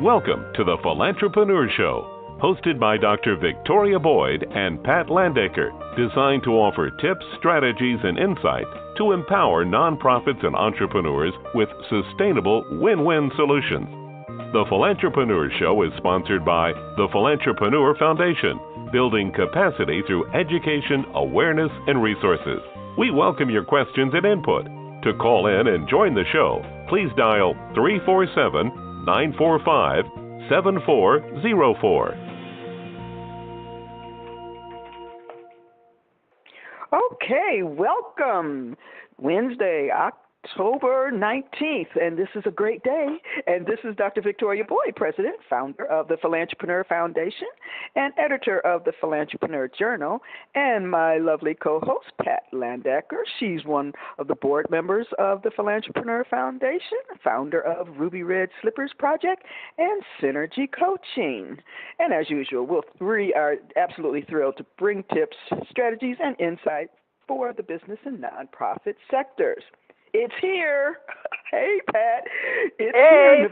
Welcome to the Philantrepreneur Show, hosted by Dr. Victoria Boyd and Pat Landaker, designed to offer tips, strategies, and insights to empower nonprofits and entrepreneurs with sustainable win-win solutions. The Philantrepreneur Show is sponsored by the Philantrepreneur Foundation, building capacity through education, awareness, and resources. We welcome your questions and input. To call in and join the show, please dial 347-945-7404. Okay, welcome. Wednesday, October 19th, and this is a great day. And this is Dr. Victoria Boyd, President, founder of the Philantrepreneur Foundation, and editor of the Philantrepreneur Journal, and my lovely co-host, Pat Landaker. She's one of the board members of the Philantrepreneur Foundation, founder of Ruby Red Slippers Project, and Synergy Coaching. And as usual, we are absolutely thrilled to bring tips, strategies, and insights for the business and nonprofit sectors. It's here. Hey, Pat. It's here.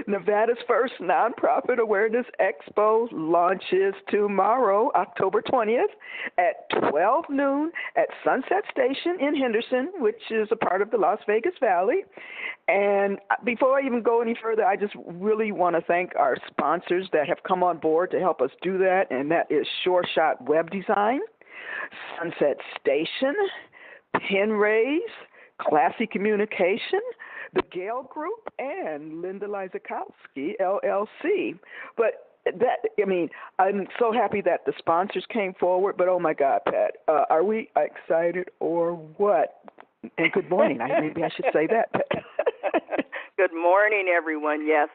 Nevada's first Nonprofit Awareness Expo launches tomorrow, October 20th at 12 noon at Sunset Station in Henderson, which is a part of the Las Vegas Valley. And before I even go any further, I just really want to thank our sponsors that have come on board to help us do that, and that is Sure Shot Web Design, Sunset Station, Penrays, Classy Communication, the Gale Group, and Linda Lizakowski, LLC. But I'm so happy that the sponsors came forward, but oh my God, Pat, are we excited or what? And good morning. Maybe I should say that, Pat. Good morning, everyone. Yes,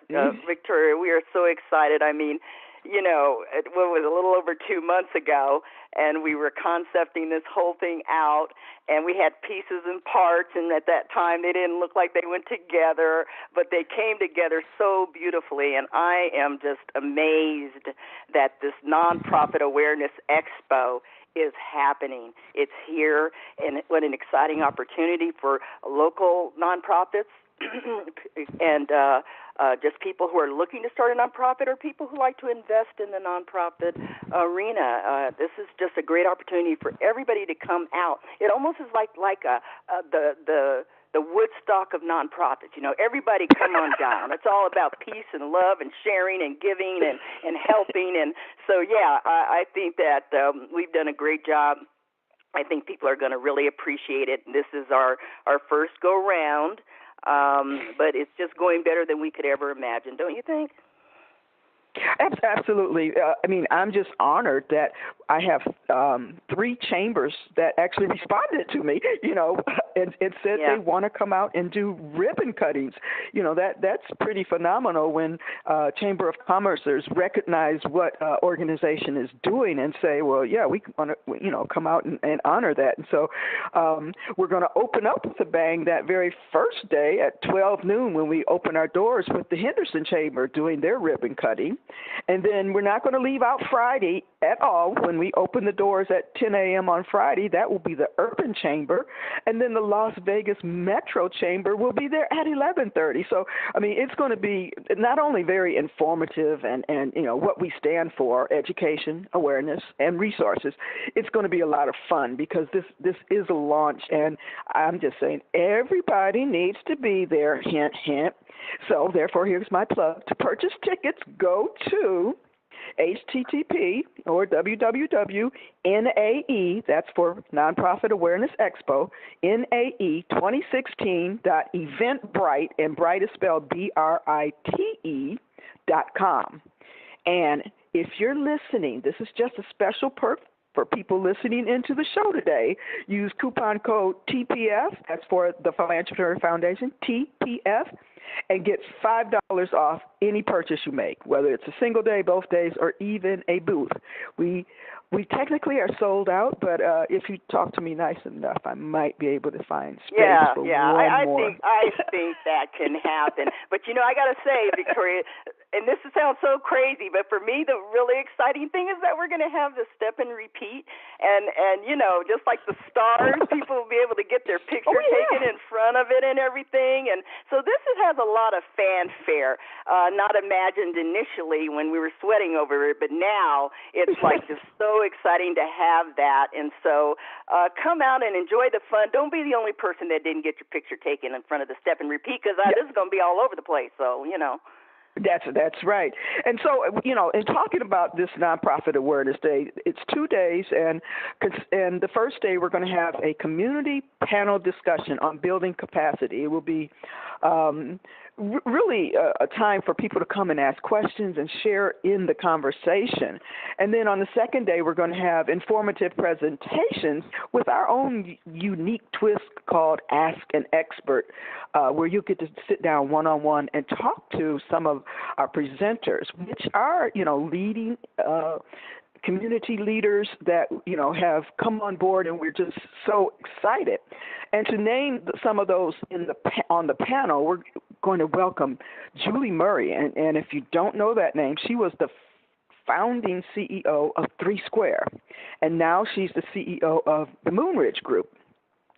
Victoria, we are so excited. I mean, you know, it was a little over 2 months ago, and we were concepting this whole thing out, and we had pieces and parts, and at that time they didn't look like they went together, but they came together so beautifully, and I am just amazed that this Nonprofit Awareness Expo is happening. It's here, and what an exciting opportunity for local nonprofits and just people who are looking to start a nonprofit or people who like to invest in the nonprofit arena. This is just a great opportunity for everybody to come out. It almost is like the Woodstock of nonprofits. You know, everybody come on down. It's all about peace and love and sharing and giving and helping. And so, yeah, I think that we've done a great job. I think people are going to really appreciate it. This is our first go-round. But it's just going better than we could ever imagine, don't you think? Absolutely. I'm just honored that I have 3 chambers that actually responded to me, and said they want to come out and do ribbon cuttings. That's pretty phenomenal when Chamber of Commerceers recognize what organization is doing and say, well, yeah, we want to, come out and honor that. And so we're going to open up with a bang that very first day at 12 noon when we open our doors with the Henderson Chamber doing their ribbon cutting. And then we're not going to leave out Friday at all. When we open the doors at 10 a.m. on Friday, that will be the Urban Chamber. And then the Las Vegas Metro Chamber will be there at 11:30. So, it's going to be not only very informative and what we stand for, education, awareness, and resources. It's going to be a lot of fun because this is a launch. And I'm just saying everybody needs to be there, hint, hint. So, therefore, here's my plug. To purchase tickets, go to http or www.NAE, that's for Nonprofit Awareness Expo, NAE2016.eventbrite, and Brite is spelled BRITE.com. And if you're listening, this is just a special perk for people listening into the show today. Use coupon code TPF, that's for the Philanthropist Foundation, TPF, and get $5 off any purchase you make, whether it's a single day, both days, or even a booth. We technically are sold out, but if you talk to me nice enough, I might be able to find space for one more. I think that can happen. But I got to say, Victoria, and this sounds so crazy, but for me, the really exciting thing is that we're going to have the step and repeat, and just like the stars, people will be able to get their picture taken in front of it and everything. And so this has a lot of fanfare, not imagined initially when we were sweating over it, but now it's like just so exciting to have that. And so come out and enjoy the fun. Don't be the only person that didn't get your picture taken in front of the step and repeat, because this is going to be all over the place. So, That's right. And so, in talking about this Nonprofit Awareness Day, it's 2 days, and the first day we're going to have a community panel discussion on building capacity. It will be really a time for people to come and ask questions and share in the conversation. And then on the second day, we're going to have informative presentations with our own unique twist called Ask an Expert, where you get to sit down one-on-one and talk to some of our presenters, which are, leading community leaders that, have come on board, and we're just so excited. And to name some of those on the panel, we're going to welcome Julie Murray. And if you don't know that name, she was the founding CEO of 3 Square, and now she's the CEO of the Moonridge Group.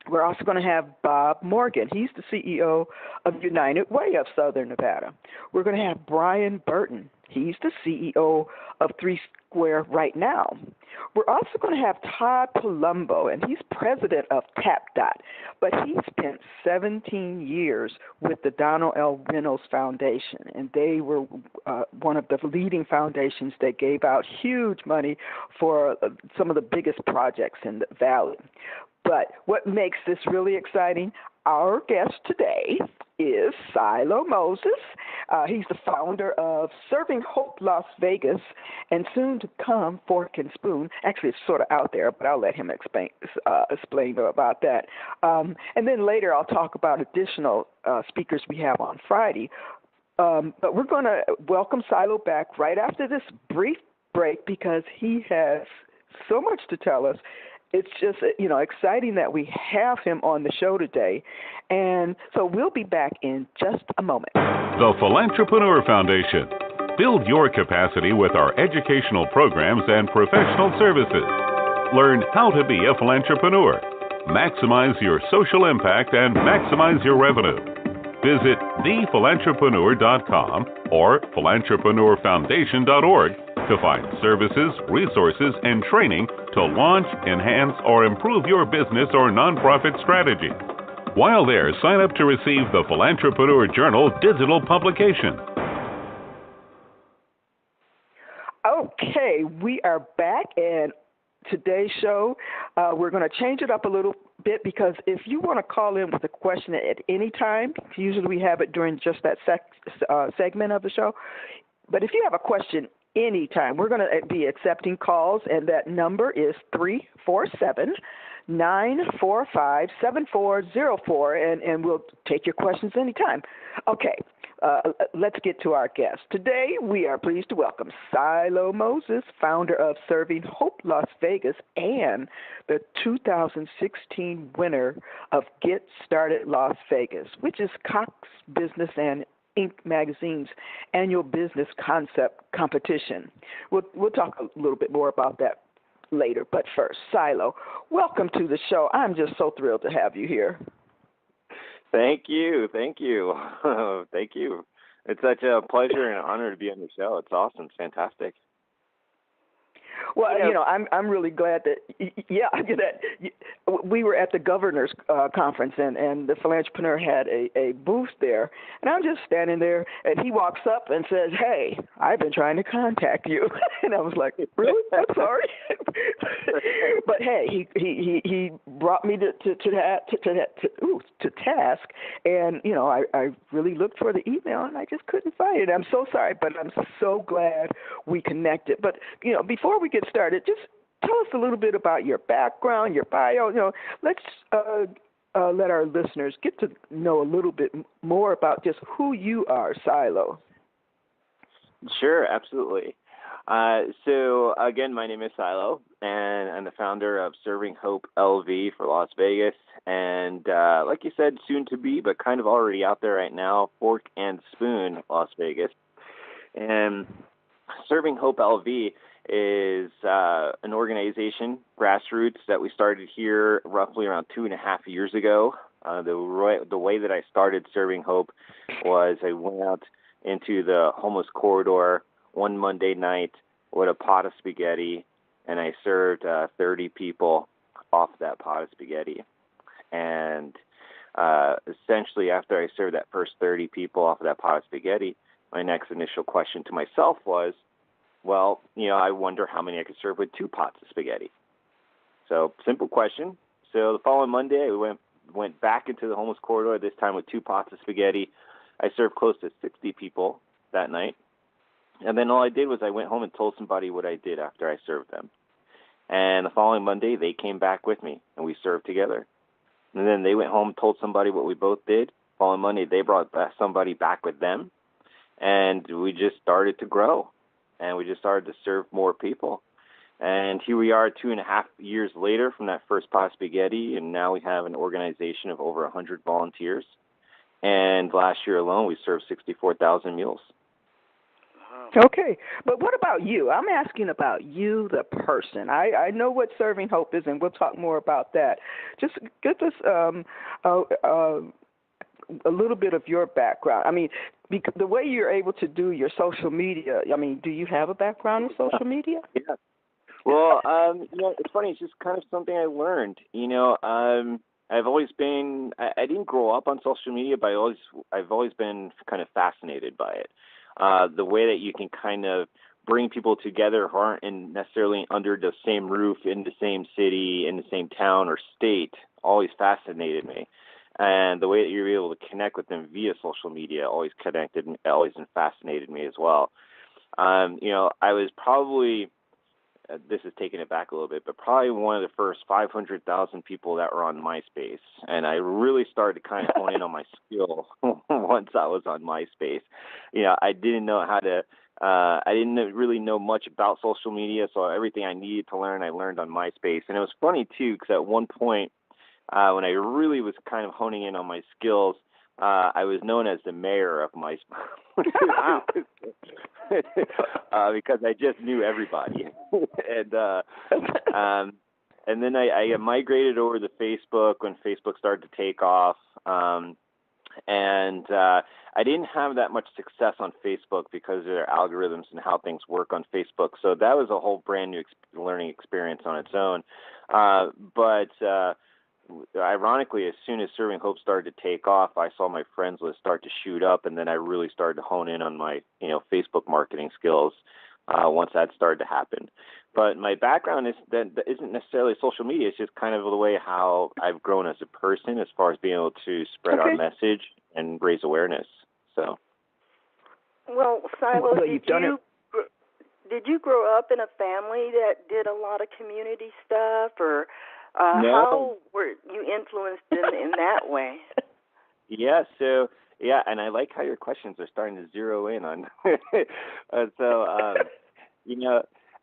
We're also going to have Bob Morgan. He's the CEO of United Way of Southern Nevada. We're going to have Brian Burton. He's the CEO of 3 Square right now. We're also going to have Todd Palumbo, and he's president of TapDot, but he spent 17 years with the Donald L. Reynolds Foundation, and they were one of the leading foundations that gave out huge money for some of the biggest projects in the Valley. But what makes this really exciting, our guest today is Siloh Moses. He's the founder of Serving Hope Las Vegas, and soon to come Fork and Spoon. Actually, it's sort of out there, but I'll let him explain about that. And then later I'll talk about additional speakers we have on Friday. But we're going to welcome Siloh back right after this brief break, because he has so much to tell us. It's just, exciting that we have him on the show today. And so we'll be back in just a moment. The Philantrepreneur Foundation. Build your capacity with our educational programs and professional services. Learn how to be a philantrepreneur. Maximize your social impact and maximize your revenue. Visit thephilantrepreneur.com or philantrepreneurfoundation.org to find services, resources, and training to launch, enhance, or improve your business or nonprofit strategy. While there, sign up to receive the Philantrepreneur Journal digital publication. Okay, we are back, and today's show, we're going to change it up a little bit, because if you want to call in with a question at any time, usually we have it during just that segment of the show. But if you have a question anytime, we're going to be accepting calls, and that number is 347-945-7404, and we'll take your questions anytime. Okay, let's get to our guest. Today, we are pleased to welcome Siloh Moses, founder of Serving Hope Las Vegas and the 2016 winner of Get Started Las Vegas, which is Cox Business and Inc. magazine's annual business concept competition. We'll talk a little bit more about that later. But first, Siloh, welcome to the show. I'm just so thrilled to have you here. Thank you. Thank you. Thank you. It's such a pleasure and an honor to be on the show. It's awesome. It's fantastic. Well, I'm really glad that we were at the governor's conference, and the Philantrepreneur had a booth there, and I'm just standing there, and he walks up and says, "Hey, I've been trying to contact you," and I was like, "Really? I'm sorry." But hey, he brought me to task, and I really looked for the email, and I just couldn't find it. I'm so sorry, but I'm so glad we connected. But before we get started, just tell us a little bit about your background, your bio. Let's let our listeners get to know a little bit more about just who you are, Siloh. Sure, absolutely. So again, my name is Siloh, and I'm the founder of Serving HopeLV for Las Vegas, and like you said, soon to be, but kind of already out there right now, Fork and Spoon Las Vegas. And Serving Hope LV is an organization, grassroots, that we started here roughly around 2.5 years ago. The way that I started Serving Hope was I went out into the homeless corridor one Monday night with a pot of spaghetti, and I served 30 people off that pot of spaghetti. And essentially, after I served that first 30 people off of that pot of spaghetti, my next initial question to myself was, well, I wonder how many I could serve with 2 pots of spaghetti. So, simple question. So the following Monday, I went back into the homeless corridor, this time with 2 pots of spaghetti. I served close to 60 people that night. And then all I did was I went home and told somebody what I did after I served them. And the following Monday, they came back with me, and we served together. And then they went home and told somebody what we both did. Following Monday, they brought somebody back with them. And we just started to grow. And we just started to serve more people. And here we are 2.5 years later from that first pot of spaghetti, and now we have an organization of over 100 volunteers. And last year alone, we served 64,000 meals. Okay, but what about you? I'm asking about you, the person. I know what Serving Hope is, and we'll talk more about that. Just give us a little bit of your background. I mean, because the way you're able to do your social media, I mean, do you have a background in social media? Yeah. Well, it's funny. It's just kind of something I learned. I've always been. I didn't grow up on social media, but I've always been kind of fascinated by it. The way that you can kind of bring people together who aren't necessarily under the same roof, in the same city, in the same town or state, always fascinated me. And the way that you're able to connect with them via social media always fascinated me as well. I was probably, this is taking it back a little bit, but probably one of the first 500,000 people that were on MySpace. And I really started to kind of hone in on my skill once I was on MySpace. I didn't know how to, I didn't really know much about social media, so everything I needed to learn, I learned on MySpace. And it was funny, too, because at one point, when I really was kind of honing in on my skills, I was known as the mayor of MySpace. Because I just knew everybody. And then I migrated over to Facebook when Facebook started to take off. And I didn't have that much success on Facebook because of their algorithms and how things work on Facebook. So that was a whole brand new learning experience on its own. But ironically, as soon as Serving Hope started to take off, I saw my friends list start to shoot up, and then I really started to hone in on my, Facebook marketing skills once that started to happen. But my background isn't necessarily social media. It's just kind of the way how I've grown as a person as far as being able to spread our message and raise awareness. So. Well, Siloh, did you grow up in a family that did a lot of community stuff, or no. How were you influenced in that way? Yeah, and I like how your questions are starting to zero in on. To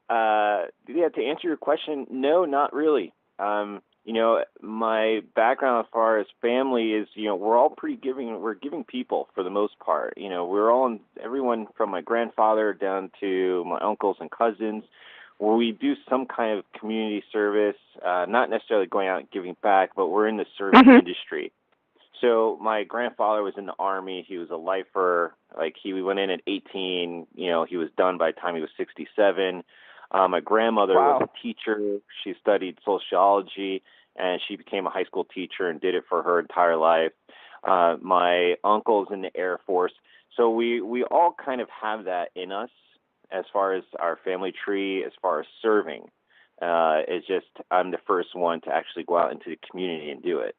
answer your question, no, not really. My background as far as family is, we're all pretty giving. We're giving people for the most part. We're all everyone from my grandfather down to my uncles and cousins, where we do some kind of community service, not necessarily going out and giving back, but we're in the service industry. So my grandfather was in the Army. He was a lifer. He went in at 18. He was done by the time he was 67. My grandmother was a teacher. She studied sociology, and she became a high school teacher and did it for her entire life. My uncle's in the Air Force. So we all kind of have that in us. As far as our family tree, as far as serving, it's just I'm the first one to actually go out into the community and do it.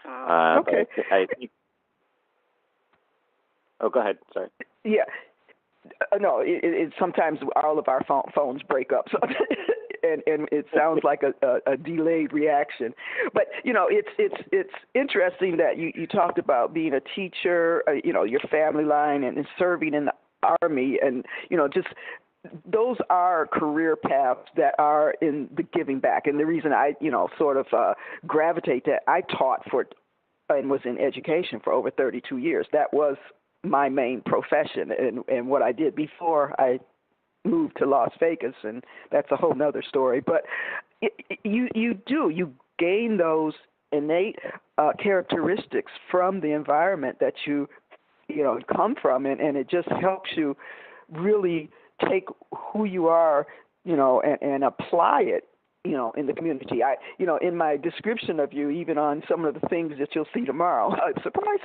Okay. I think. Oh, go ahead. Sorry. Yeah. No, it sometimes all of our phones break up, so and it sounds like a delayed reaction. But it's interesting that you talked about being a teacher, your family line, and serving in the Army, and just those are career paths that are in the giving back. And the reason I sort of gravitate to, I taught for and was in education for over 32 years. That was my main profession and what I did before I moved to Las Vegas, and that's a whole nother story. But you gain those innate characteristics from the environment that you come from, and it just helps you really take who you are, and apply it, in the community. In my description of you, even on some of the things that you'll see tomorrow, surprise,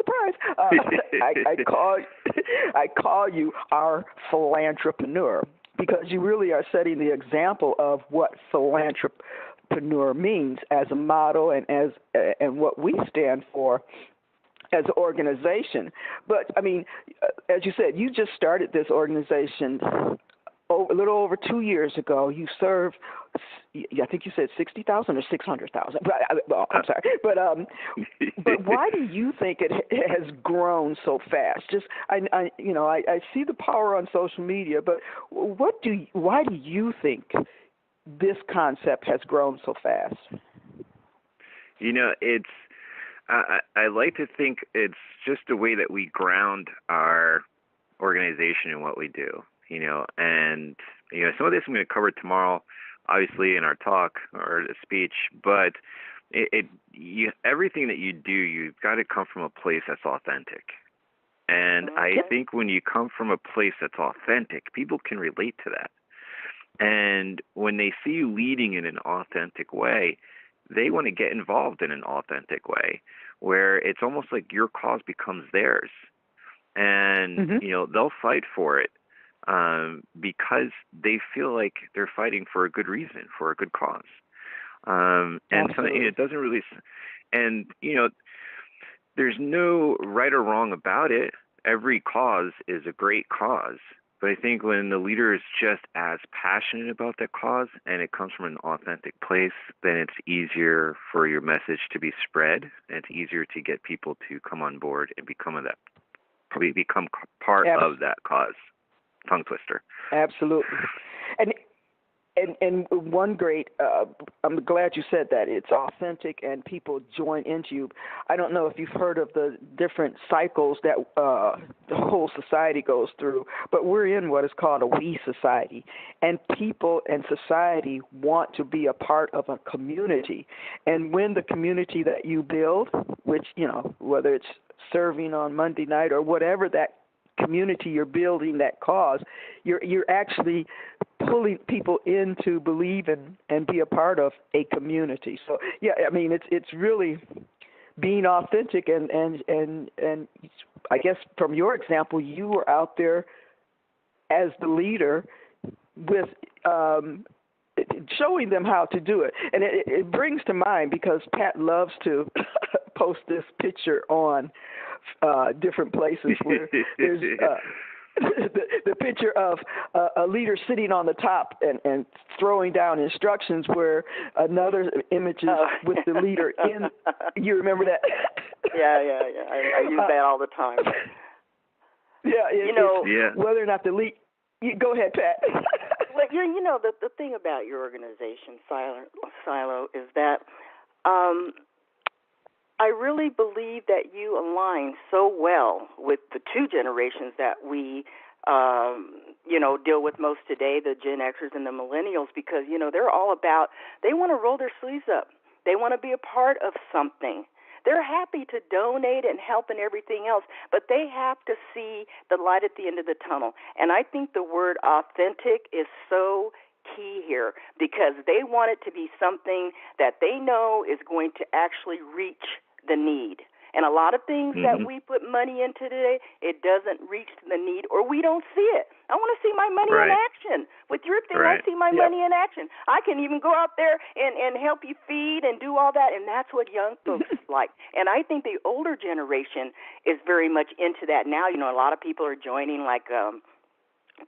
I call you our Philantrepreneur, because you really are setting the example of what Philantrepreneur means as a model and what we stand for as an organization. But, I mean, as you said, you just started this organization a little over 2 years ago. You serve, I think you said 60,000 or 600,000. Well, I'm sorry, but why do you think it has grown so fast? Just I see the power on social media, but why do you think this concept has grown so fast? It's I like to think it's just a way that we ground our organization in what we do. And some of this I'm going to cover tomorrow, obviously in our talk or the speech, but everything that you do, you've got to come from a place that's authentic. And I think when you come from a place that's authentic, people can relate to that. And when they see you leading in an authentic way, they want to get involved in an authentic way, where it's almost like your cause becomes theirs. And, they'll fight for it. Because they feel like they're fighting for a good reason, for a good cause. And it doesn't really, and, there's no right or wrong about it. Every cause is a great cause. But I think when the leader is just as passionate about that cause and it comes from an authentic place, then it's easier for your message to be spread, and it's easier to get people to come on board and become part of that cause. Tongue twister. Absolutely. And one great, I'm glad you said that. It's authentic and people join into you. I don't know if you've heard of the different cycles that the whole society goes through, but we're in what is called a we society. And people and society want to be a part of a community. And when the community that you build, which, whether it's serving on Monday night or whatever that community you're building, that cause, you're actually pulling people in to believe in and be a part of a community. So it's really being authentic, and I guess from your example, you were out there as the leader with showing them how to do it. And it brings to mind, because Pat loves to post this picture on different places where there's the picture of a leader sitting on the top and throwing down instructions, where another image is with the leader in. You remember that? Yeah. I use that all the time. Whether or not the lead. Go ahead, Pat. Well, the thing about your organization, Siloh, is that I really believe that you align so well with the two generations that we, deal with most today, the Gen Xers and the Millennials, because, they're all about, they want to roll their sleeves up. They want to be a part of something. They're happy to donate and help and everything else, but they have to see the light at the end of the tunnel. And I think the word authentic is so key here, because they want it to be something that they know is going to actually reach the need. And a lot of things that we put money into today, it doesn't reach the need, or we don't see it. I want to see my money in action. With your thing, I see my money in action. I can even go out there and help you feed and do all that, and that's what young folks like. And I think the older generation is very much into that now. A lot of people are joining like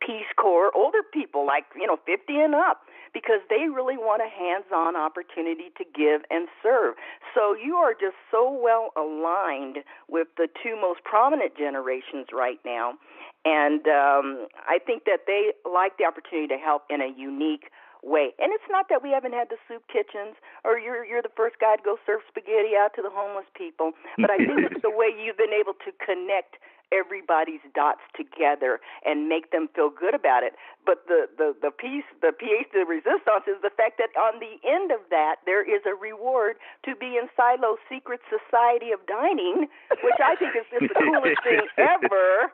Peace Corps, older people like 50 and up, because they really want a hands-on opportunity to give and serve. So you are just so well aligned with the two most prominent generations right now, and I think that they like the opportunity to help in a unique way. And it's not that we haven't had the soup kitchens, or you're the first guy to go serve spaghetti out to the homeless people, but I think it's the way you've been able to connect everybody's dots together and make them feel good about it. But the piece de resistance is the fact that on the end of that, there is a reward to be in Siloh's secret society of dining, which I think is just the coolest thing ever.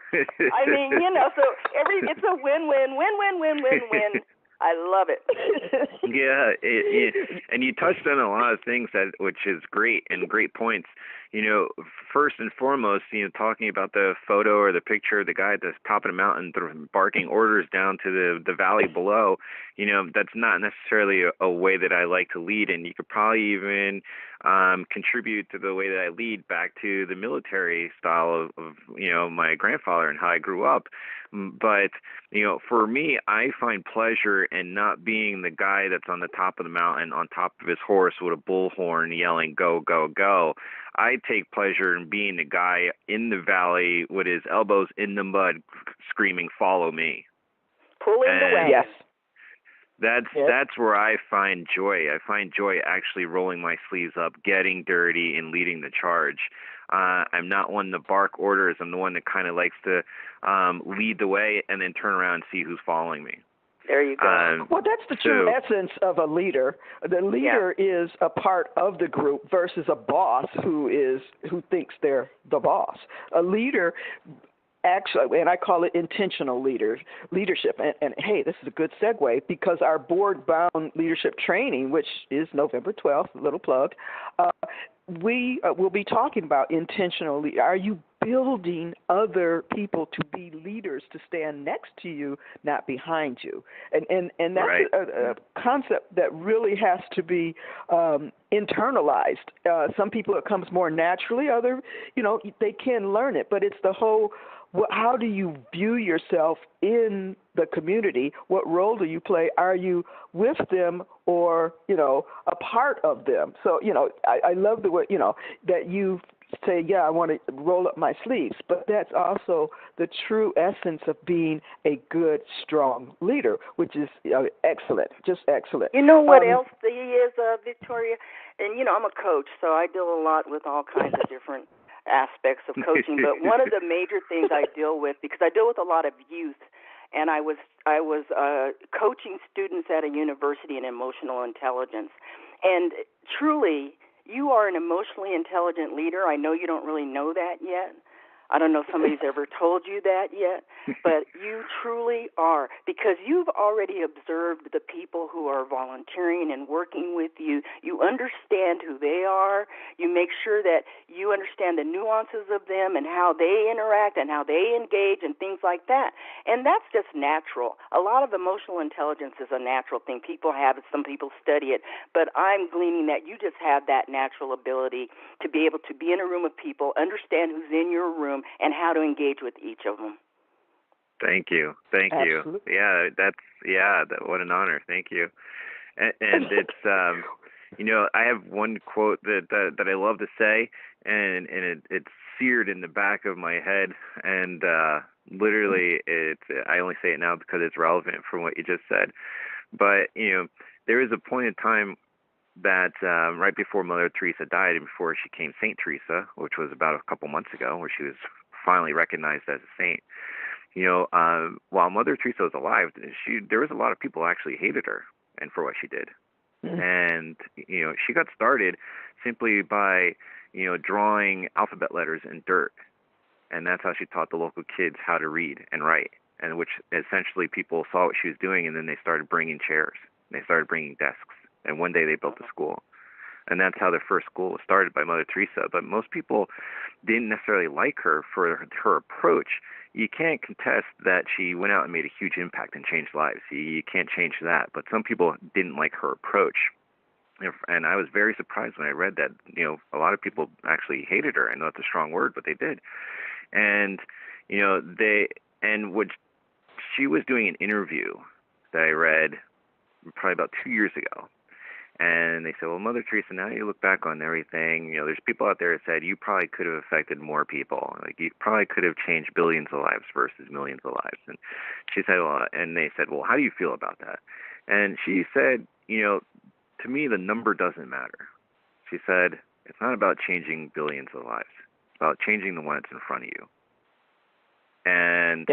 I mean, so it's a win-win. I love it. Yeah, and you touched on a lot of things which is great and great points. First and foremost, talking about the photo or the picture of the guy at the top of the mountain barking orders down to the valley below, that's not necessarily a way that I like to lead. And you could probably even contribute to the way that I lead back to the military style of my grandfather and how I grew up. But, for me, I find pleasure in not being the guy that's on the top of the mountain on top of his horse with a bullhorn yelling, go, go, go. I take pleasure in being the guy in the valley with his elbows in the mud screaming, follow me. Pulling the way. Yes. That's where I find joy. I find joy actually rolling my sleeves up, getting dirty, and leading the charge. I'm not one to bark orders. I'm the one that kind of likes to lead the way and then turn around and see who's following me. There you go. Well, that's the true essence of a leader. The leader is a part of the group versus a boss who thinks they're the boss. A leader, actually, and I call it intentional leadership. And hey, this is a good segue because our board-bound leadership training, which is November 12th, little plug, we will be talking about intentional. Are you building other people to be leaders, to stand next to you, not behind you? And that's right. a concept that really has to be internalized. Some people it comes more naturally. Other, they can learn it. But it's the whole, how do you view yourself in the community? What role do you play? Are you with them or, a part of them? So, I love the way, that you say, I want to roll up my sleeves, but that's also the true essence of being a good, strong leader, which is excellent, just excellent. You know what else he is, Victoria? And, I'm a coach, so I deal a lot with all kinds of different aspects of coaching, but one of the major things I deal with, because I deal with a lot of youth, and I was coaching students at a university in emotional intelligence, and truly, you are an emotionally intelligent leader. I know you don't really know that yet. I don't know if somebody's ever told you that yet, but you truly are, because you've already observed the people who are volunteering and working with you. You understand who they are. You make sure that you understand the nuances of them and how they interact and how they engage and things like that. And that's just natural. A lot of emotional intelligence is a natural thing. People have it. Some people study it. But I'm gleaning that you just have that natural ability to be able to be in a room of people, understand who's in your room, and how to engage with each of them. Thank you. Absolutely. Yeah, what an honor. Thank you. And it's, I have one quote that I love to say, and it's seared in the back of my head, and literally I only say it now because it's relevant from what you just said. But, there is a point in time that right before Mother Teresa died and before she became Saint Teresa, which was about a couple months ago, where she was finally recognized as a saint, while Mother Teresa was alive, there was a lot of people who actually hated her and for what she did. Mm-hmm. And, she got started simply by, drawing alphabet letters in dirt. And that's how she taught the local kids how to read and write, and which essentially people saw what she was doing, and then they started bringing chairs. They started bringing desks. And one day they built a school. And that's how their first school was started, by Mother Teresa. But most people didn't necessarily like her for her approach. You can't contest that she went out and made a huge impact and changed lives. You can't change that. But some people didn't like her approach. And I was very surprised when I read that, a lot of people actually hated her. I know it's a strong word, but they did. And, what she was doing an interview that I read probably about 2 years ago. And they said, well, Mother Teresa, now you look back on everything, there's people out there that said you probably could have affected more people. Like, you probably could have changed billions of lives versus millions of lives. And she said, and they said, well, how do you feel about that? And she said, to me, the number doesn't matter. She said, it's not about changing billions of lives. It's about changing the one that's in front of you. And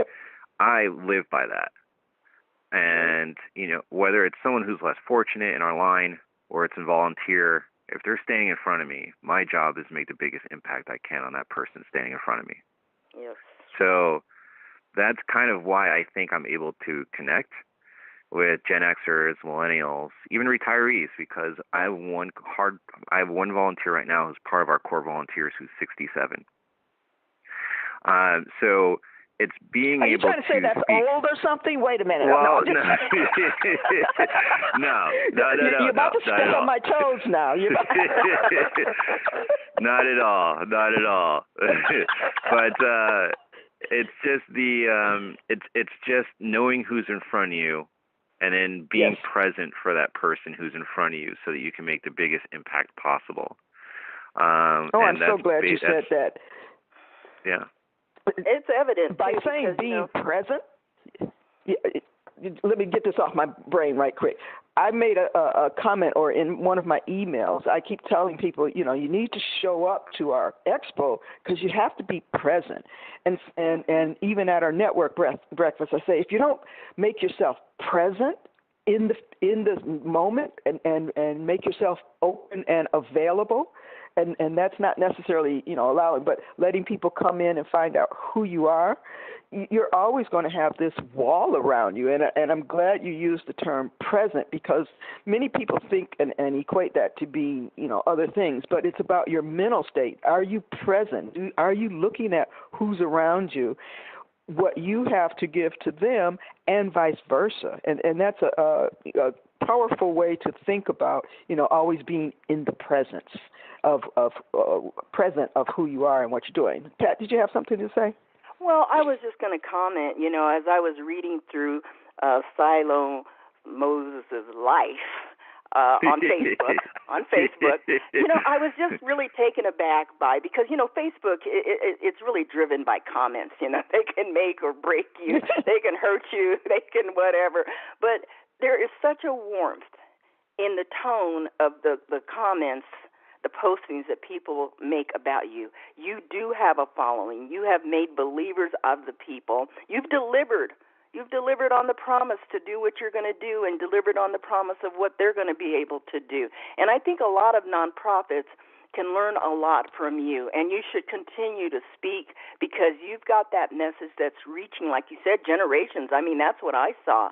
I live by that. And, whether it's someone who's less fortunate in our line or it's a volunteer, if they're standing in front of me, my job is to make the biggest impact I can on that person standing in front of me. Yes. So that's kind of why I think I'm able to connect with Gen Xers, millennials, even retirees, because I have one volunteer right now who's part of our core volunteers who's 67. So it's being able to. Are you trying to say that's old or something? Wait a minute. Well, no. You're about to step on my toes now. Not at all. But it's just it's just knowing who's in front of you, and then being present for that person who's in front of you, so that you can make the biggest impact possible. I'm so glad you said that. Yeah. It's evident. By saying being present, let me get this off my brain right quick. I made a comment, or in one of my emails, I keep telling people, you need to show up to our expo because you have to be present. And even at our network breakfast, I say, if you don't make yourself present in the moment and make yourself open and available, and that's not necessarily, allowing, but letting people come in and find out who you are, you're always going to have this wall around you. And I'm glad you used the term present, because many people think and equate that to be, other things, but it's about your mental state. Are you present? Are you looking at who's around you, what you have to give to them, and vice versa? And that's a powerful way to think about, always being in the presence of who you are and what you're doing. Pat, did you have something to say? Well, I was just going to comment, as I was reading through Siloh Moses' life on Facebook, I was just really taken aback by, because, Facebook, it's really driven by comments. They can make or break you. They can hurt you. They can whatever. But there is such a warmth in the tone of the comments, the postings that people make about you. You do have a following. You have made believers of the people. You've delivered. You've delivered on the promise to do what you're going to do, and delivered on the promise of what they're going to be able to do. And I think a lot of nonprofits can learn a lot from you, and you should continue to speak, because you've got that message that's reaching, like you said, generations. I mean, that's what I saw.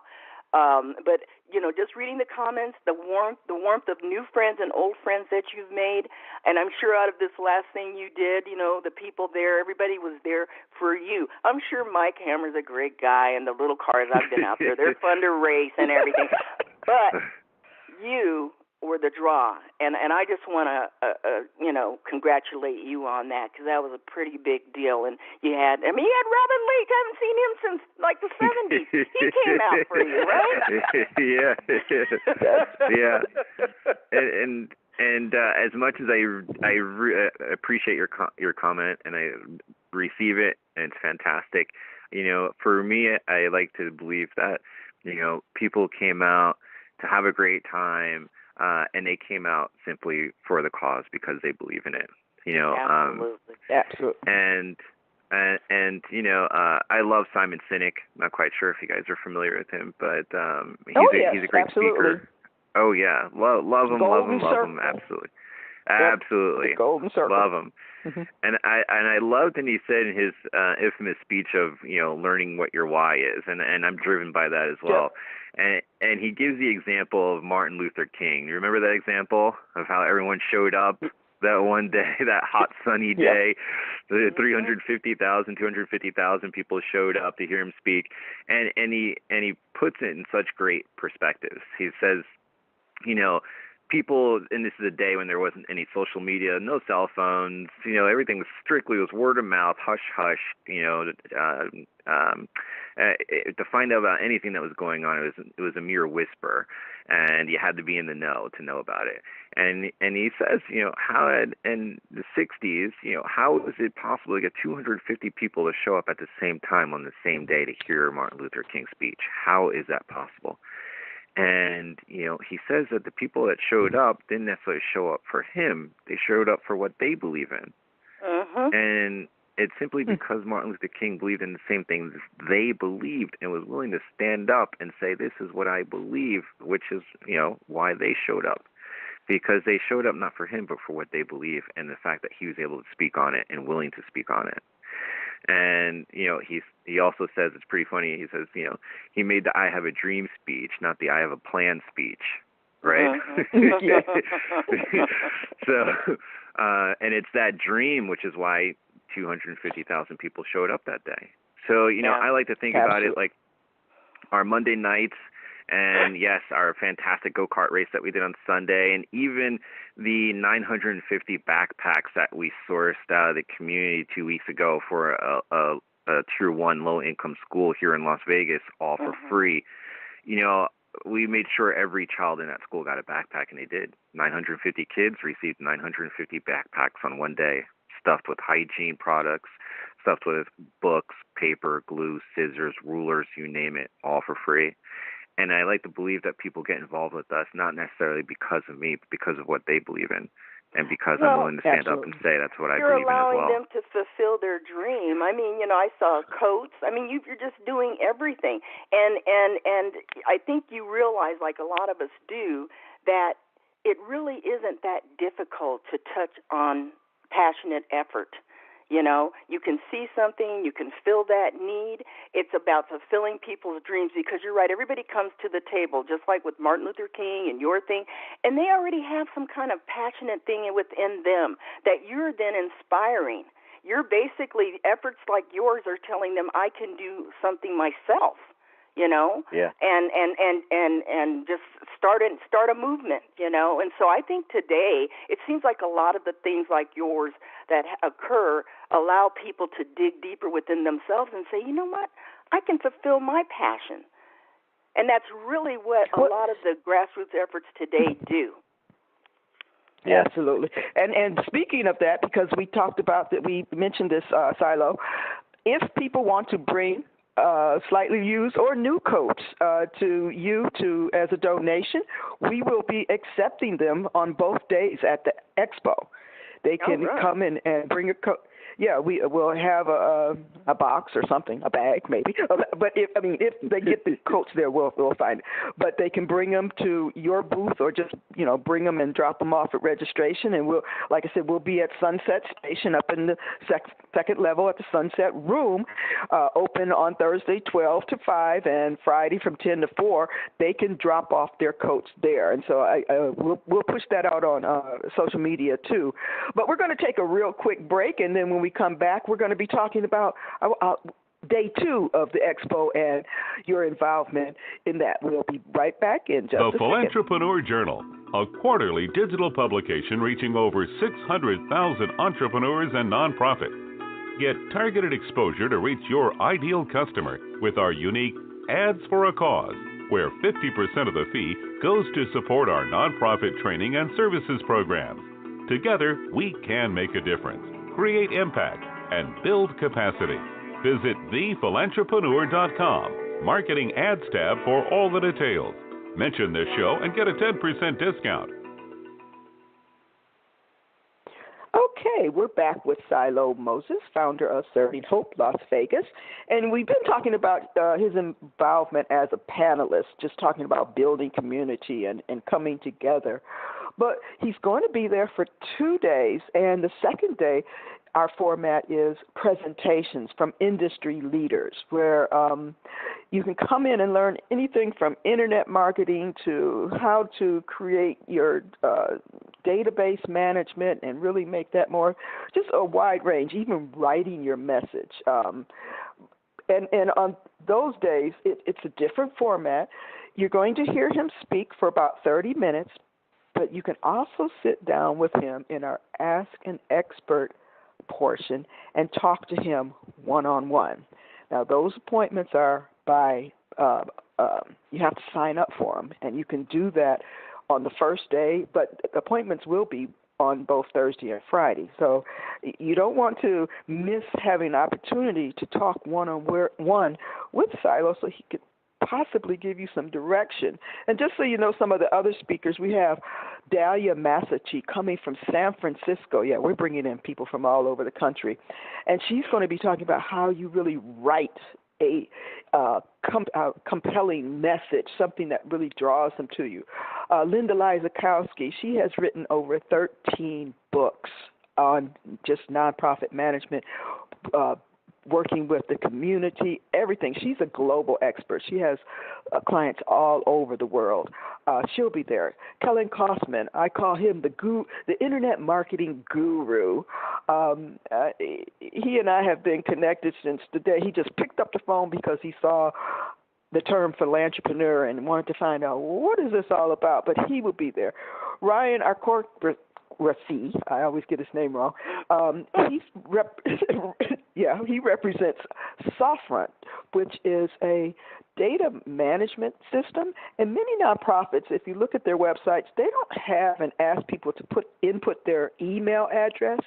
But, just reading the comments, the warmth of new friends and old friends that you've made, and I'm sure out of this last thing you did, the people there, everybody was there for you. I'm sure Mike Hammer's a great guy, and the little cars I've been out there, they're fun to race and everything. But you were the draw, and I just want to, congratulate you on that, because that was a pretty big deal. And you had Robin Leake. I haven't seen him since like the 70s. He came out for you, right? Yeah. And as much as I appreciate your comment, and I receive it, and it's fantastic. For me, I like to believe that people came out to have a great time. And they came out simply for the cause because they believe in it, Absolutely. And I love Simon Sinek. Not quite sure if you guys are familiar with him, but he's a great speaker. Oh yeah, love him, absolutely. Absolutely, Golden Circle. Love him. Mm-hmm. And I loved, and he said in his infamous speech of learning what your why is, and I'm driven by that as well. Yep. And he gives the example of Martin Luther King. You remember that example of how everyone showed up that one day, that hot sunny day? Yep. 350,000, 250,000 people showed up to hear him speak, and he puts it in such great perspectives. He says, people, and this is a day when there wasn't any social media, no cell phones, everything was word of mouth, hush, hush, to find out about anything that was going on, it was a mere whisper, and you had to be in the know to know about it. And he says, how in the 60s, how was it possible to get 250 people to show up at the same time on the same day to hear Martin Luther King's speech? How is that possible? And, he says that the people that showed up didn't necessarily show up for him. They showed up for what they believe in. Uh-huh. It's simply because Martin Luther King believed in the same things they believed and was willing to stand up and say, this is what I believe, which is, why they showed up. Because they showed up not for him, but for what they believe, and the fact that he was able to speak on it and willing to speak on it. And, he also says, it's pretty funny, he says, he made the I have a dream speech, not the I have a plan speech, right? So, and it's that dream, which is why 250,000 people showed up that day. So, I like to think about it like our Monday nights, and yes, our fantastic go-kart race that we did on Sunday, and even the 950 backpacks that we sourced out of the community 2 weeks ago for a Tier 1 low-income school here in Las Vegas, all for free. We made sure every child in that school got a backpack, and they did. 950 kids received 950 backpacks on one day, stuffed with hygiene products, stuffed with books, paper, glue, scissors, rulers, you name it, all for free. And I like to believe that people get involved with us, not necessarily because of me, but because of what they believe in. And because I'm willing to stand up and say that's what I believe in as well. You're allowing them to fulfill their dream. I mean, I saw coats. I mean, you're just doing everything. And I think you realize, like a lot of us do, that it really isn't that difficult to touch on passionate effort. You can see something, you can feel that need. It's about fulfilling people's dreams, because you're right, everybody comes to the table, just like with Martin Luther King and your thing, and they already have some kind of passionate thing within them that you're then inspiring. You're basically, efforts like yours are telling them, I can do something myself. Yeah. And just start a movement, And so I think today it seems like a lot of the things like yours that occur allow people to dig deeper within themselves and say, you know what, I can fulfill my passion. And that's really what a lot of the grassroots efforts today do. Yeah. Absolutely. And speaking of that, because we talked about that, we mentioned this, Siloh, if people want to bring slightly used or new coats to you as a donation, we will be accepting them on both days at the expo. They can come in and bring a coat. Yeah, we will have a box or something, a bag maybe. But if they get the coats there, we'll find it. But they can bring them to your booth, or just bring them and drop them off at registration. And we'll, like I said, we'll be at Sunset Station up in the second level at the Sunset Room, open on Thursday 12 to 5 and Friday from 10 to 4. They can drop off their coats there, and so we'll push that out on social media too. But we're going to take a real quick break, and then when we come back, we're going to be talking about day 2 of the expo and your involvement in that. We'll be right back in just a second. The Philantrepreneur Journal, a quarterly digital publication reaching over 600,000 entrepreneurs and nonprofits. Get targeted exposure to reach your ideal customer with our unique Ads for a Cause, where 50% of the fee goes to support our nonprofit training and services programs. Together, we can make a difference, create impact, and build capacity. Visit thephilantrepreneur.com, Marketing Ads tab for all the details. Mention this show and get a 10% discount. Okay, we're back with Siloh Moses, founder of Serving Hope Las Vegas, and we've been talking about his involvement as a panelist, just talking about building community and coming together. But he's going to be there for 2 days, and the second day, our format is presentations from industry leaders, where you can come in and learn anything from internet marketing to how to create your database management and really make that more, just a wide range, even writing your message. And on those days, it's a different format. You're going to hear him speak for about 30 minutes, but you can also sit down with him in our Ask an Expert portion and talk to him one-on-one. Now, those appointments are by, you have to sign up for them, and you can do that on the first day, but appointments will be on both Thursday and Friday. So you don't want to miss having an opportunity to talk one-on-one with Siloh so he could possibly give you some direction. And just so you know, some of the other speakers, we have Dahlia Masachi coming from San Francisco. Yeah, we're bringing in people from all over the country. And she's going to be talking about how you really write a compelling message, something that really draws them to you. Linda Lizakowski, she has written over 13 books on just nonprofit management, working with the community, everything. She's a global expert. She has clients all over the world. She'll be there. Kellen Kosman, I call him the internet marketing guru. He and I have been connected since the day he just picked up the phone because he saw the term Philantrepreneur and wanted to find out, what is this all about? But he will be there. Ryan, our corporate I always get his name wrong. He represents Softfront, which is a data management system. And many nonprofits, if you look at their websites, they don't have and ask people to input their email address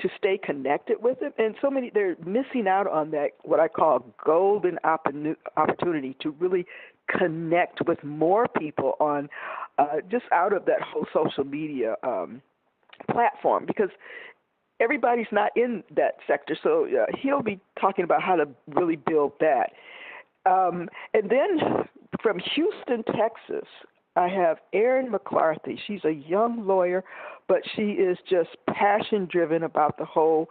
to stay connected with it. And so many, they're missing out on that, what I call golden opportunity to really connect with more people on just out of that whole social media platform, because everybody's not in that sector. So he'll be talking about how to really build that. And then from Houston, Texas, I have Erin McCarthy. She's a young lawyer, but she is just passion-driven about the whole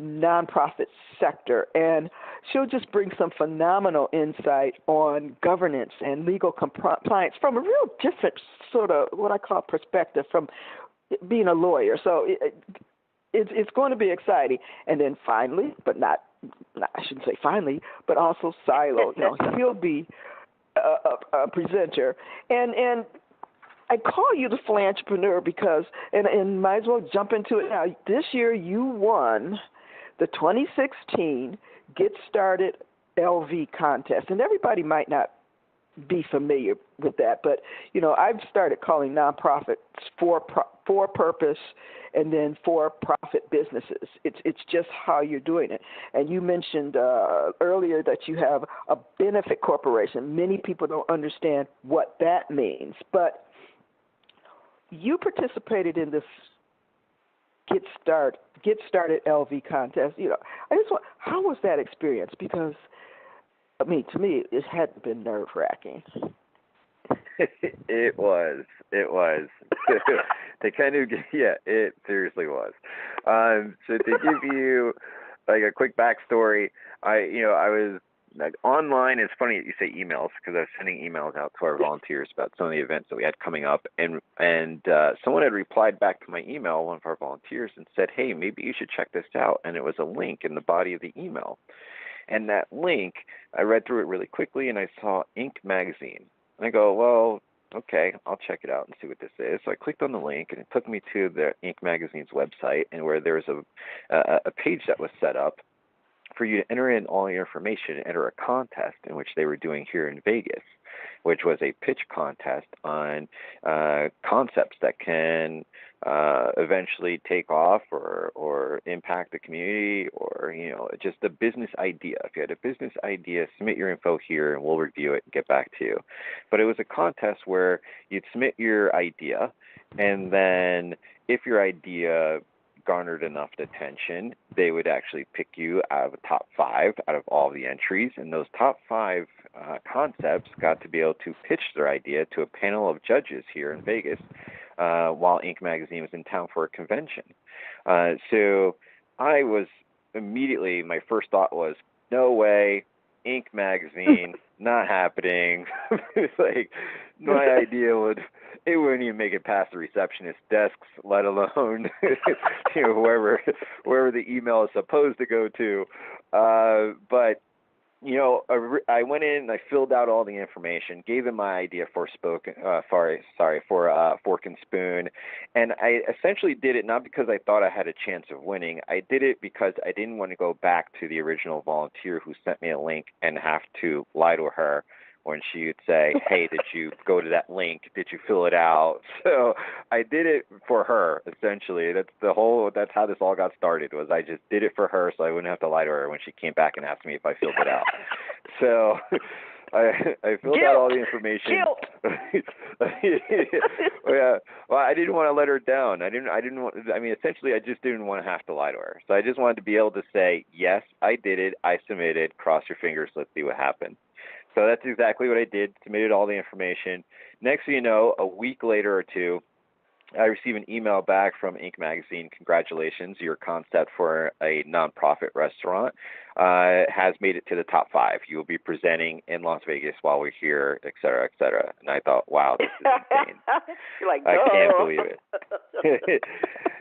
nonprofit sector. And she'll just bring some phenomenal insight on governance and legal compliance from a real different sort of what I call perspective from being a lawyer. So it's going to be exciting. And then finally, but not I shouldn't say finally, but also Siloh. He'll be a presenter. And I call you the Philantrepreneur because, and might as well jump into it now. This year you won the 2016 Get Started LV contest. And everybody might not be familiar with that, but I've started calling nonprofits for purpose and then for profit businesses. It's just how you're doing it. And you mentioned earlier that you have a benefit corporation. Many people don't understand what that means, but you participated in this Get Started LV contest. How was that experience? Because to me, it hadn't been nerve-wracking. It was. It seriously was. So to give you like a quick backstory, I was like online. It's funny that you say emails because I was sending emails out to our volunteers about some of the events that we had coming up, and someone had replied back to my email, one of our volunteers, and said, "Hey, maybe you should check this out." And it was a link in the body of the email. And that link, I read through it really quickly, and I saw Inc. magazine. And I go, well, okay, I'll check it out and see what this is. So I clicked on the link, and it took me to the Inc. magazine's website, and where there was a page that was set up for you to enter in all your information and enter a contest in which they were doing here in Vegas, which was a pitch contest on concepts that can eventually take off or impact the community, or just a business idea. If you had a business idea, submit your info here and we'll review it and get back to you. But it was a contest where you'd submit your idea, and then if your idea garnered enough attention, they would actually pick you out of the top 5 out of all the entries, and those top 5 concepts got to be able to pitch their idea to a panel of judges here in Vegas while Inc. magazine was in town for a convention. So I was immediately, my first thought was, no way, Inc. magazine, not happening. It's like my idea wouldn't even make it past the receptionist desks, let alone wherever the email is supposed to go to. But I went in and I filled out all the information, gave them my idea for Fork and Spoon, and I essentially did it not because I thought I had a chance of winning. I did it because I didn't want to go back to the original volunteer who sent me a link and have to lie to her when she would say, "Hey, did you go to that link? Did you fill it out?" So I did it for her, essentially. That's how this all got started, was I just did it for her so I wouldn't have to lie to her when she came back and asked me if I filled it out. So I filled out all the information. Yeah. Well, I didn't want to let her down. I didn't want. I mean, essentially, I just didn't want to have to lie to her. So I just wanted to be able to say, yes, I did it. I submitted. Cross your fingers. Let's see what happens. So that's exactly what I did. Submitted all the information. Next thing you know, a week later or two, I received an email back from Inc. Magazine. Congratulations, your concept for a nonprofit restaurant has made it to the top 5. You will be presenting in Las Vegas while we're here, et cetera, et cetera. And I thought, wow, this is insane. You're like, I can't believe it.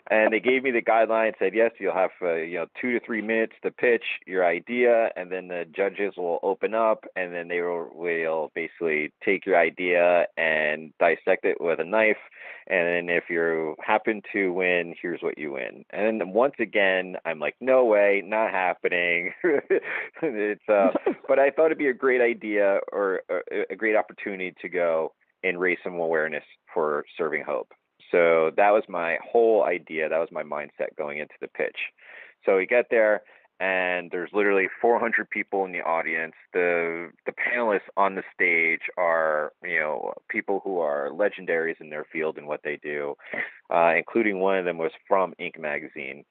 And they gave me the guidelines, said, yes, you'll have 2 to 3 minutes to pitch your idea, and then the judges will open up, and then they will basically take your idea and dissect it with a knife. And then if you happen to win, here's what you win. And then once again, I'm like, no way, not happening. But I thought it'd be a great idea or a great opportunity to go and raise some awareness for Serving Hope. So that was my whole idea. That was my mindset going into the pitch. So we get there, and there's literally 400 people in the audience. The panelists on the stage are, people who are legendaries in their field and what they do, including one of them was from Inc. Magazine.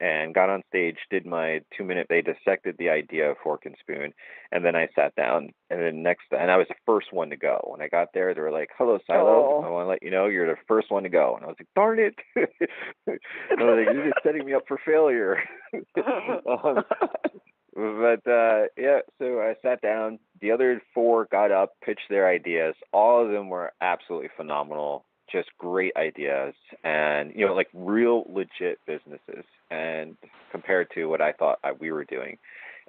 And got on stage, did my 2-minute, they dissected the idea of fork and spoon, and then I sat down, and then and I was the first one to go. When I got there, they were like, hello, Siloh, I want to let you know you're the first one to go. And I was like, darn it. I was like, you're just setting me up for failure. So I sat down. The other 4 got up, pitched their ideas. All of them were absolutely phenomenal. Just great ideas and, like real legit businesses, and compared to what I thought we were doing.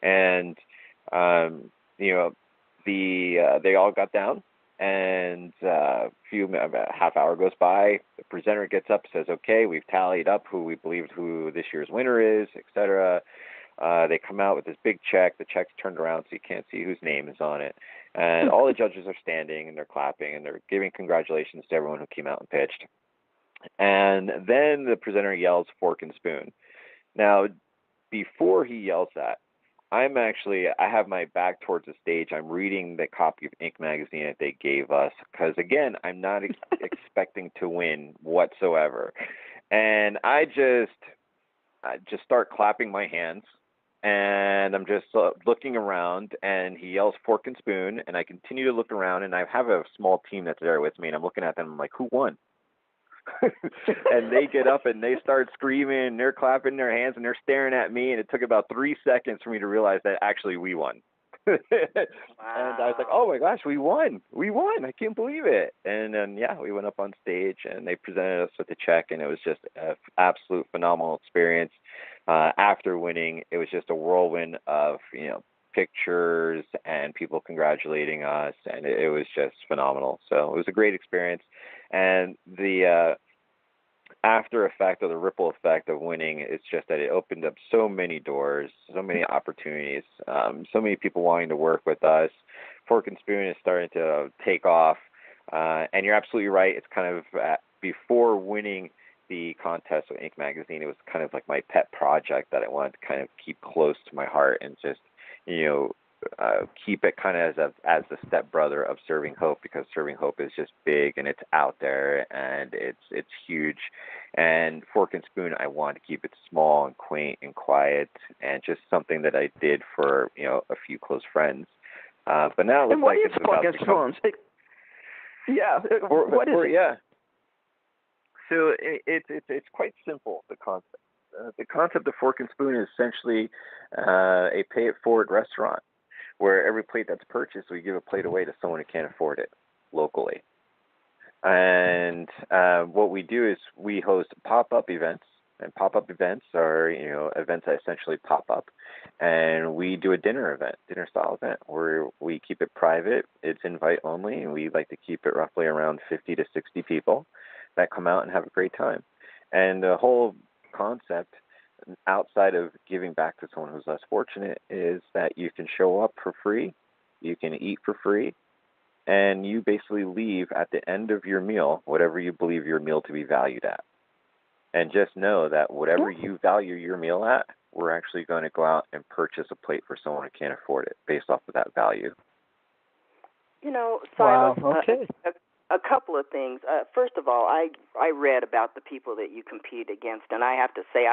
And, they all got down, and about a half hour goes by. The presenter gets up, says, okay, we've tallied up who this year's winner is, et cetera. They come out with this big check. The check's turned around so you can't see whose name is on it. And all the judges are standing, and they're clapping, and they're giving congratulations to everyone who came out and pitched. And then the presenter yells, fork and spoon. Now, before he yells that, I have my back towards the stage. I'm reading the copy of Inc. Magazine that they gave us because, again, I'm not expecting to win whatsoever. And I just start clapping my hands. And I'm just looking around, and he yells fork and spoon, and I continue to look around, and I have a small team that's there with me, and I'm looking at them, I'm like, who won? And they get up, and they start screaming, and they're clapping their hands, and they're staring at me, and it took about 3 seconds for me to realize that actually we won. Wow. And I was like, oh my gosh, we won. I can't believe it. And then, we went up on stage, and they presented us with a check, and it was just an absolute phenomenal experience. After winning, it was just a whirlwind of, pictures and people congratulating us, and it was just phenomenal. So it was a great experience. And the after effect or the ripple effect of winning is just that it opened up so many doors, so many opportunities, so many people wanting to work with us. Fork and Spoon is starting to take off. And you're absolutely right. It's kind of before winning the contest with Inc. Magazine, it was kind of like my pet project that I wanted to kind of keep close to my heart and just, keep it kind of as the stepbrother of Serving Hope, because Serving Hope is just big and it's out there and it's huge. And Fork and Spoon, I wanted to keep it small and quaint and quiet and just something that I did for, a few close friends. But now it looks like it's about to come. What is it? Yeah. So it's quite simple, the concept. The concept of Fork and Spoon is essentially a pay-it-forward restaurant where every plate that's purchased, we give a plate away to someone who can't afford it locally. And what we do is we host pop-up events, and pop-up events are, events that essentially pop up. And we do a dinner-style event, where we keep it private. It's invite only, and we like to keep it roughly around 50 to 60 people that come out and have a great time. And the whole concept, outside of giving back to someone who's less fortunate, is that you can show up for free, you can eat for free, and you basically leave at the end of your meal whatever you believe your meal to be valued at. And just know that whatever you value your meal at, we're actually going to go out and purchase a plate for someone who can't afford it based off of that value. Silas, wow. Okay. a couple of things. First of all, I read about the people that you compete against, and I have to say,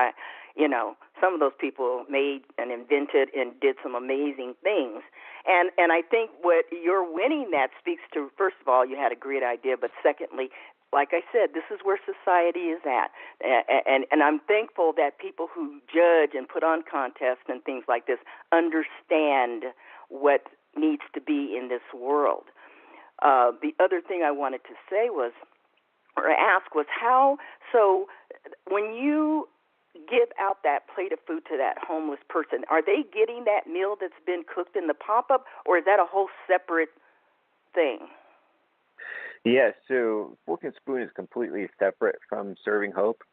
some of those people made and invented and did some amazing things. And I think what you're winning that speaks to, first of all, you had a great idea, but secondly, like I said, this is where society is at. And I'm thankful that people who judge and put on contests and things like this understand what needs to be in this world. The other thing I wanted to say was, or ask was how, so when you give out that plate of food to that homeless person, are they getting that meal that's been cooked in the pop-up, or is that a whole separate thing? Yes, so Fork and Spoon is completely separate from Serving Hope.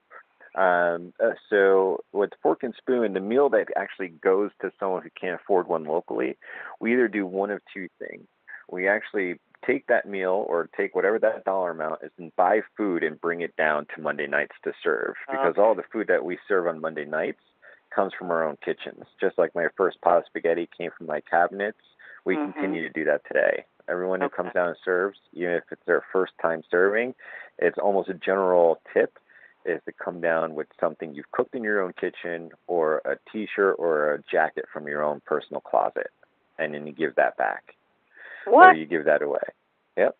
So with Fork and Spoon, the meal that actually goes to someone who can't afford one locally, we either do one of two things. We actually take that meal or take whatever that dollar amount is and buy food and bring it down to Monday nights to serve, because all the food that we serve on Monday nights comes from our own kitchens. Just like my first pot of spaghetti came from my cabinets, we continue to do that today. Everyone who comes down and serves, even if it's their first time serving, it's almost a general tip is to come down with something you've cooked in your own kitchen, or a T-shirt or a jacket from your own personal closet, and then you give that back. What? Or you give that away. Yep.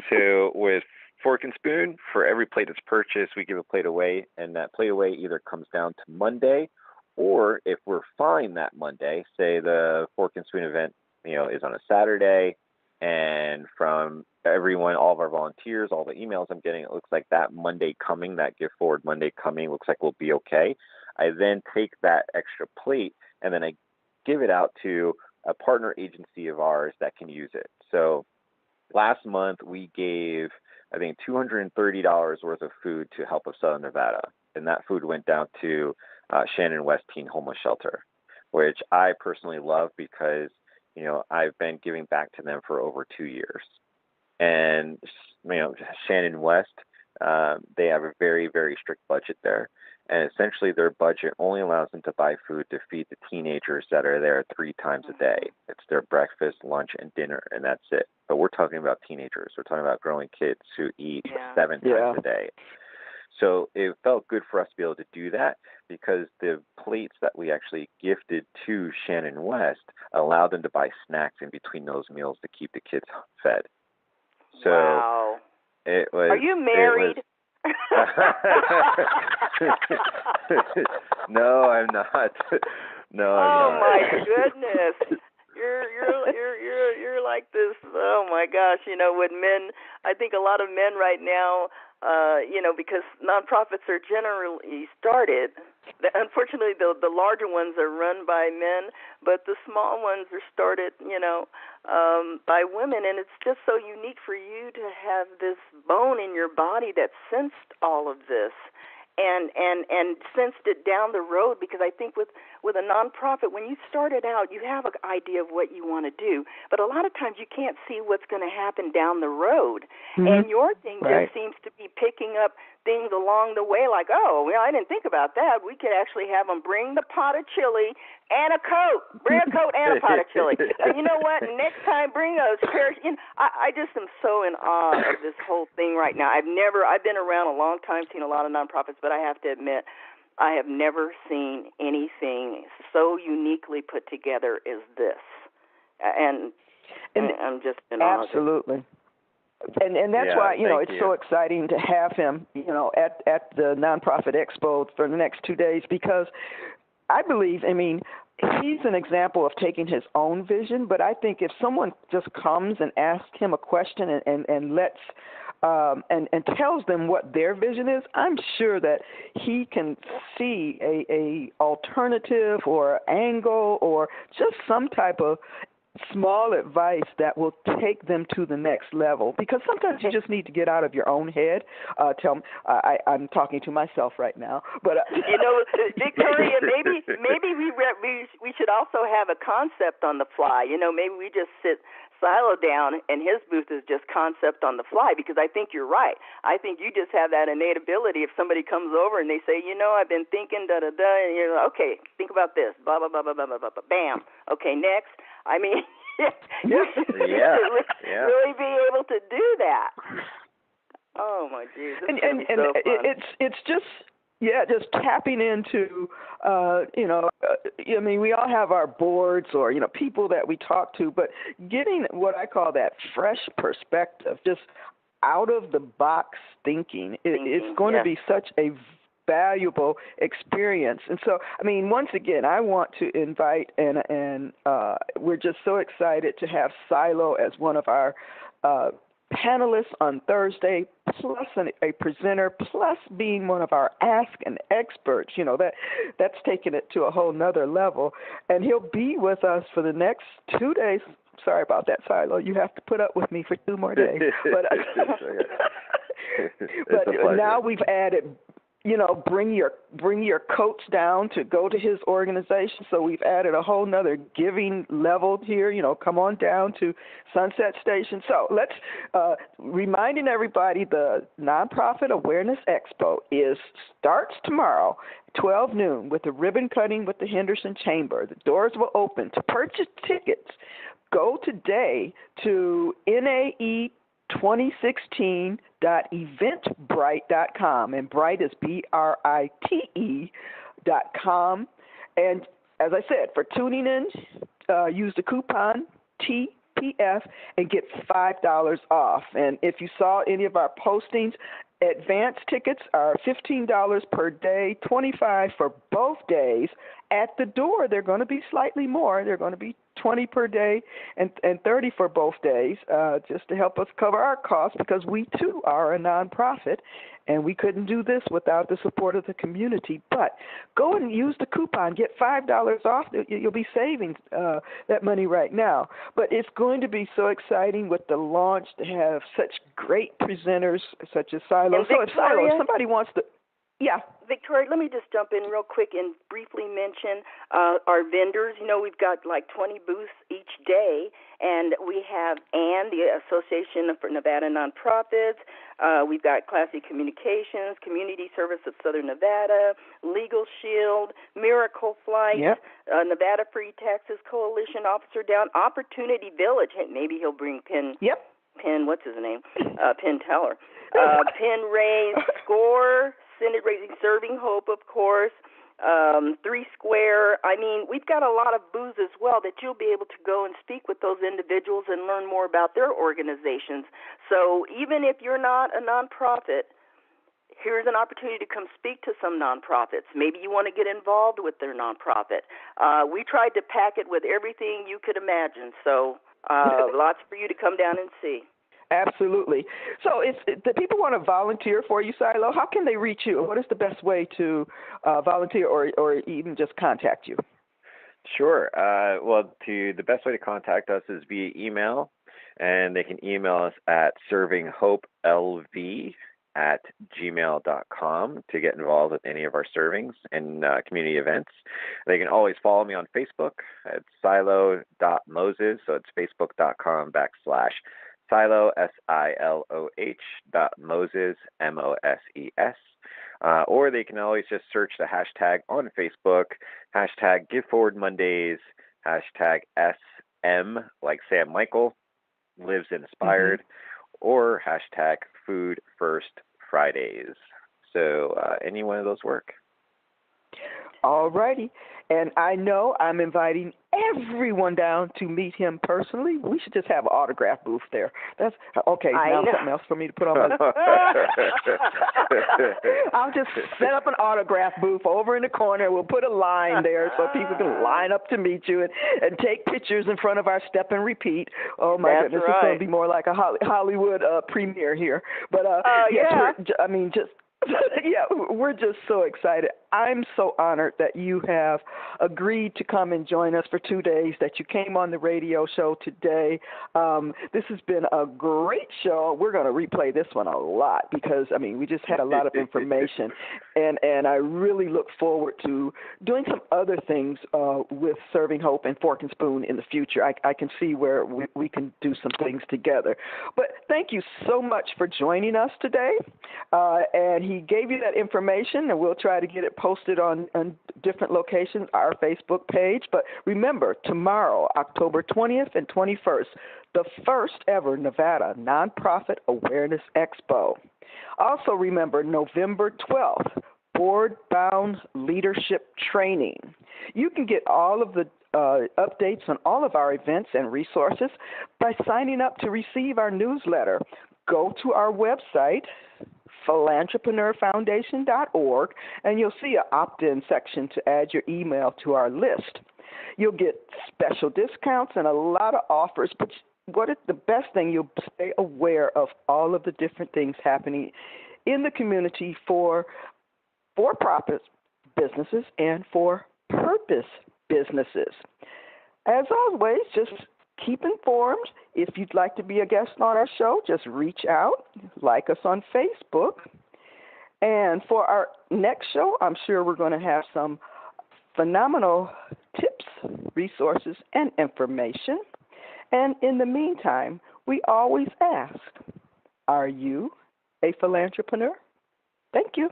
So with Fork and Spoon, for every plate that's purchased, we give a plate away, and that plate away either comes down to Monday, or if we're fine that Monday, say the Fork and Spoon event, is on a Saturday, and from everyone, all of our volunteers, all the emails I'm getting, it looks like that Monday coming, that Gift Forward Monday coming, looks like we'll be okay. I then take that extra plate, and then I give it out to a partner agency of ours that can use it. So last month we gave, I think, $230 worth of food to Help of Southern Nevada, and that food went down to Shannon West Teen Homeless Shelter, which I personally love because I've been giving back to them for over 2 years. And Shannon West, they have a very, very strict budget there. And essentially their budget only allows them to buy food to feed the teenagers that are there 3 times a day. It's their breakfast, lunch, and dinner, and that's it. But we're talking about teenagers. We're talking about growing kids who eat 7 times a day. So it felt good for us to be able to do that, because the plates that we actually gifted to Shannon West allowed them to buy snacks in between those meals to keep the kids fed. So wow. It was. Are you married? No, I'm not. No, I'm not. Oh my goodness. You're like this. Oh my gosh, with men, I think a lot of men right now, because nonprofits are generally started. Unfortunately, the larger ones are run by men, but the small ones are started, by women. And it's just so unique for you to have this bone in your body that sensed all of this. And sensed it down the road, because I think with a nonprofit, when you start it out, you have an idea of what you want to do, but a lot of times you can't see what's going to happen down the road. And your thing just seems to be picking up things along the way, like, I didn't think about that. We could actually have them bring the pot of chili and a coat. Bring a coat and a pot of chili. You know what? Next time, bring those pairs. I just am so in awe of this whole thing right now. I've been around a long time, seen a lot of nonprofits, but I have to admit, I have never seen anything so uniquely put together as this. And I'm just in awe. Absolutely. And that's why, it's so exciting to have him, at the Nonprofit Expo for the next 2 days, because I believe, he's an example of taking his own vision, but I think if someone just comes and asks him a question and lets and tells them what their vision is, I'm sure that he can see a alternative or angle or just some type of small advice that will take them to the next level. Because sometimes you just need to get out of your own head. I'm talking to myself right now, but Victoria, maybe we should also have a concept on the fly. Maybe we just sit Siloh down, and his booth is just concept on the fly, because I think you're right. I think you just have that innate ability. If somebody comes over and they say, I've been thinking, da-da-da, and you're like, okay, think about this, blah, blah, blah, blah, blah, blah, blah, bam. Okay, next. I mean, you should really be able to do that. Oh my Jesus! And so fun. It's just. Yeah, just tapping into, I mean, we all have our boards or, people that we talk to, but getting what I call that fresh perspective, just out of the box thinking, it's going to be such a valuable experience. And so, I mean, once again, I want to invite, and we're just so excited to have Siloh as one of our panelists on Thursday, plus a presenter, plus being one of our Ask an Experts. That's taking it to a whole nother level. And he'll be with us for the next 2 days. Sorry about that, Siloh. You have to put up with me for 2 more days. But, but now we've added, bring your coach down to go to his organization. So we've added a whole nother giving level here. Come on down to Sunset Station. So let's reminding everybody the Nonprofit Awareness Expo starts tomorrow, 12 noon, with the ribbon cutting with the Henderson Chamber. The doors will open. To purchase tickets, go today to NAE 2016.eventbrite.com, and Brite is BRITE.com. And as I said, for tuning in, use the coupon TPF and get $5 off. And if you saw any of our postings, advance tickets are $15 per day, $25 for both days. At the door, they're going to be slightly more. They're going to be $20 per day and $30 for both days, just to help us cover our costs, because we too are a nonprofit, and we couldn't do this without the support of the community. But go and use the coupon, get $5 off. You'll be saving that money right now. But it's going to be so exciting with the launch to have such great presenters such as Siloh. So if somebody wants to. Yeah. Victoria, let me just jump in real quick and briefly mention our vendors. We've got like 20 booths each day, and we have the Association for Nevada Nonprofits. We've got Classy Communications, Community Service of Southern Nevada, Legal Shield, Miracle Flight, Nevada Free Taxes Coalition, Officer Down, Opportunity Village. Maybe he'll bring Penn. What's his name? Penn Teller. Penn Raise, Score, Senate Raising, Serving Hope, of course, 3 Square. I mean, we've got a lot of booths as well that you'll be able to go and speak with those individuals and learn more about their organizations. So even if you're not a nonprofit, here's an opportunity to come speak to some nonprofits. Maybe you want to get involved with their nonprofit. We tried to pack it with everything you could imagine, so lots for you to come down and see. Absolutely. So if the people want to volunteer for you, Siloh, how can they reach you? What is the best way to volunteer or even just contact you? Sure. The best way to contact us is via email, and they can email us at SERVINGHOPELV@gmail.com to get involved with any of our servings and community events. They can always follow me on Facebook at Siloh.Moses, so it's facebook.com/Siloh, SILOH.Moses, MOSES. Or they can always just search the hashtag on Facebook, hashtag Give Forward Mondays, hashtag SM, like Sam Michael, Lives Inspired, or hashtag Food First Fridays. So any one of those work. All righty. And I know I'm inviting everyone down to meet him personally. We should just have an autograph booth there. That's okay. Now something else for me to put on my I'll just set up an autograph booth over in the corner. We'll put a line there so people can line up to meet you and take pictures in front of our Step and Repeat. Oh, my goodness. Right. It's going to be more like a Hollywood premiere here. But, we're just so excited. I'm so honored that you have agreed to come and join us for 2 days, that you came on the radio show today. This has been a great show. We're going to replay this one a lot because, we just had a lot of information. And I really look forward to doing some other things with Serving Hope and Fork and Spoon in the future. I can see where we can do some things together. But thank you so much for joining us today. And he gave you that information, and we'll try to get it posted on different locations, our Facebook page. But remember, tomorrow, October 20th and 21st, the first ever Nevada Nonprofit Awareness Expo. Also remember, November 12th, Board-Bound Leadership Training. You can get all of the updates on all of our events and resources by signing up to receive our newsletter. Go to our website, PhilanthropreneurFoundation.org, and you'll see an opt-in section to add your email to our list. You'll get special discounts and a lot of offers, but the best thing, you'll stay aware of all of the different things happening in the community for-profit businesses and for-purpose businesses. As always, just keep informed. If you'd like to be a guest on our show, just reach out, like us on Facebook. And for our next show, I'm sure we're going to have some phenomenal tips, resources, and information. And in the meantime, we always ask, are you a philanthropreneur? Thank you.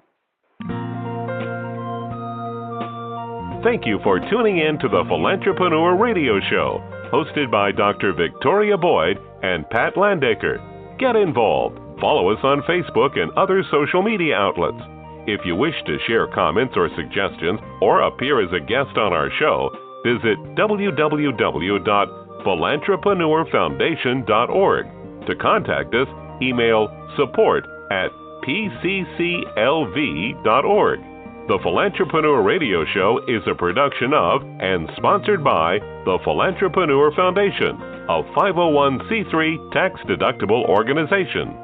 Thank you for tuning in to the Philanthropreneur Radio Show, hosted by Dr. Victoria Boyd and Pat Landaker. Get involved. Follow us on Facebook and other social media outlets. If you wish to share comments or suggestions or appear as a guest on our show, visit www.philanthropreneurfoundation.org. To contact us, email support@pcclv.org. The Philanthropreneur Radio Show is a production of and sponsored by the Philanthropreneur Foundation, a 501c3 tax-deductible organization.